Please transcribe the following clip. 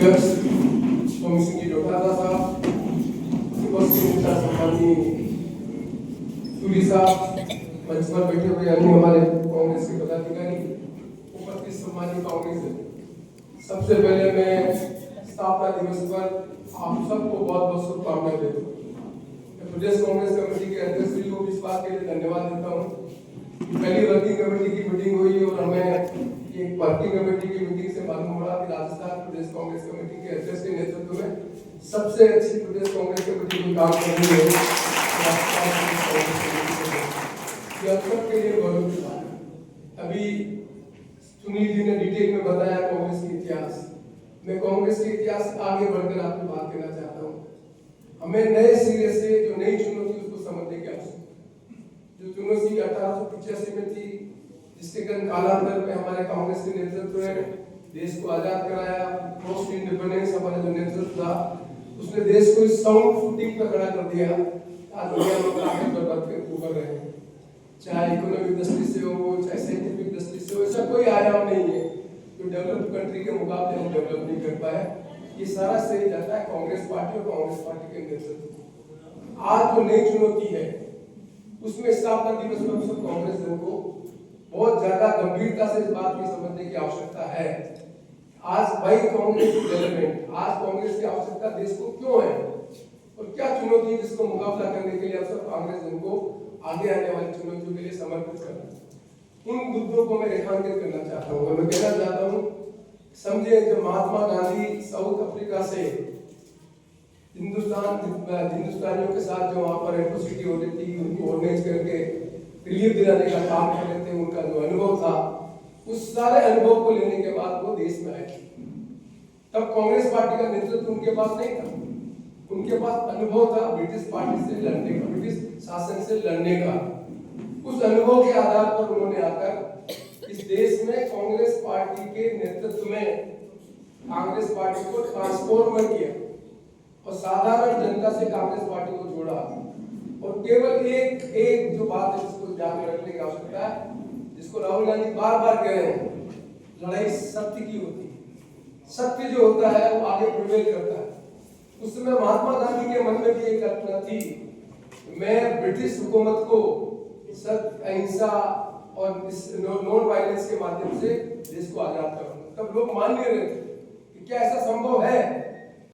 अध्यक्ष स्वामी सिंह जी डोटाला साहब, नेता सम्मानी सूरी साहब, मंच पर बैठे हुए अन्य हमारे कांग्रेस के पदाधिकारी, उपस्थित सम्मानित कांग्रेस, सबसे पहले मैं स्थापना दिवस पर आप सबको बहुत बहुत शुभकामनाएं देता हूँ। प्रदेश कांग्रेस कमेटी के अध्यक्ष जी को इस बात के लिए धन्यवाद देता हूँ। पहली वर्किंग कमेटी की मीटिंग हुई और हमें एक वर्किंग कमेटी की मीटिंग से मालूम पड़ा कि राजस्थान प्रदेश कांग्रेस कमेटी के अध्यक्ष के नेतृत्व में सबसे अच्छी प्रदेश कांग्रेस कमेटी को काम कर रही है। के लिए गौरव की बात है। अभी सुनील जी ने डिटेल में बताया कांग्रेस के इतिहास। मैं कांग्रेस के इतिहास आगे बढ़कर आपको बात करना चाहता हूँ। हमें नए सिरे से जो नई चुनौती उसको समझने की आवश्यकता है। जो चुनौती 1885 में थी, जिसके कारण कालांतर में हमारे कांग्रेस के नेतृत्व ने देश को आजाद कराया। पोस्ट इंडिपेंडेंस हमारा जो नेतृत्व था उसने देश को इस साउंड फुटिंग पर खड़ा कर दिया। आज दुनिया में आगे बढ़कर उभर रहे हैं, चाहे इकोनॉमिक दृष्टि से हो, चाहे साइंटिफिक दृष्टि से हो। ऐसा कोई आयाम नहीं है जो डेवलप्ड कंट्री के मुकाबले हम डेवलप नहीं कर पाए। ये सारा श्रेय जाता है कांग्रेस पार्टी और कांग्रेस पार्टी के नेतृत्व। आज जो नई चुनौती है उसमें स्थापना दिवस पर सब कांग्रेस दल को बहुत ज्यादा गंभीरता से इस बात की समझने की आवश्यकता है। आज भाई कांग्रेस डेवलपमेंट, आज कांग्रेस की आवश्यकता देश को क्यों है और क्या चुनौती है जिसको मुकाबला करने के लिए अब सब कांग्रेस दल को आगे आने वाली चुनौतियों के लिए समर्पित करना। उन मुद्दों को मैं रेखांकित करना चाहता हूँ। मैं कहना चाहता हूँ, समझे जब महात्मा गांधी साउथ अफ्रीका से हिंदुस्तानियों के साथ जो वहां पर एट्रोसिटी हो रही थी, उनको ऑर्गेनाइज करके रिलीफ दिलाने का काम कर रहे थे, उनका जो अनुभव था, उस सारे अनुभव को लेने के बाद वो देश में आए। तब कांग्रेस पार्टी का नेतृत्व उनके पास नहीं था। उनके पास अनुभव था ब्रिटिश पार्टी से लड़ने का, ब्रिटिश शासन से लड़ने का। उस अनुभव के आधार पर उन्होंने आकर इस देश में कांग्रेस पार्टी के नेतृत्व में कांग्रेस पार्टी को ट्रांसफॉर्म किया और साधारण जनता से कांग्रेस पार्टी को जोड़ा। और केवल एक जो बात है जिसको ध्यान में रखने की आवश्यकता है, जिसको राहुल गांधी बार बार कह रहे हैं, लड़ाई सत्य की होती है। सत्य जो होता है वो आगे प्रिवेल करता है। उस समय महात्मा गांधी के मन में भी एक कल्पना थी, मैं ब्रिटिश हुकूमत को सत्य, अहिंसा और नॉन वायलेंस के माध्यम से देश को आजाद करूंगा। तब लोग मान नहीं रहे थे कि क्या ऐसा संभव है